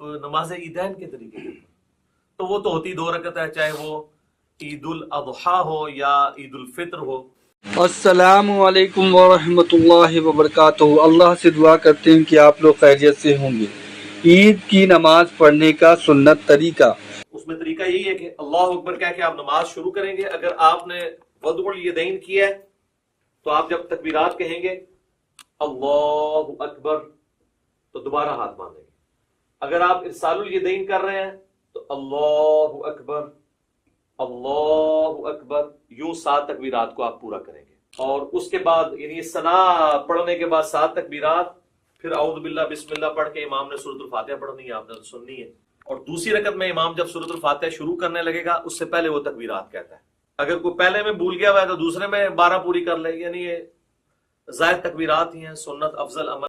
نماز عیدین کے طریقے سے تو وہ تو ہوتی 2 رکعت ہے، چاہے وہ عید الاضحیٰ ہو یا عید الفطر ہو۔ السلام علیکم ورحمۃ اللہ وبرکاتہ۔ اللہ سے دعا کرتے ہیں کہ آپ لوگ خیریت سے ہوں گے۔ عید کی نماز پڑھنے کا سنت طریقہ، اس میں طریقہ یہی ہے کہ اللہ اکبر کہہ کے آپ نماز شروع کریں گے۔ اگر آپ نے وضع الیدین کیا ہے تو آپ جب تکبیرات کہیں گے اللہ اکبر تو دوبارہ ہاتھ باندھیں گے۔ اگر آپ ارسال الیدین کر رہے ہیں تو اللہ اکبر اللہ اکبر، یوں 7 تکبیرات کو آپ پورا کریں گے۔ اور اس کے بعد یعنی ثنا پڑھنے کے بعد 7 تکبیرات، پھر اعوذ باللہ بسم اللہ پڑھ کے امام نے سورۃ الفاتحہ پڑھنی ہے، آپ نے سننی ہے۔ اور دوسری رکعت میں امام جب سورۃ الفاتحہ شروع کرنے لگے گا اس سے پہلے وہ تکبیرات کہتا ہے۔ اگر کوئی پہلے میں بھول گیا ہوا ہے تو دوسرے میں 12 پوری کر لے، یعنی یہ زائد تکبیرات ہی ہیں، سنت افضل عمل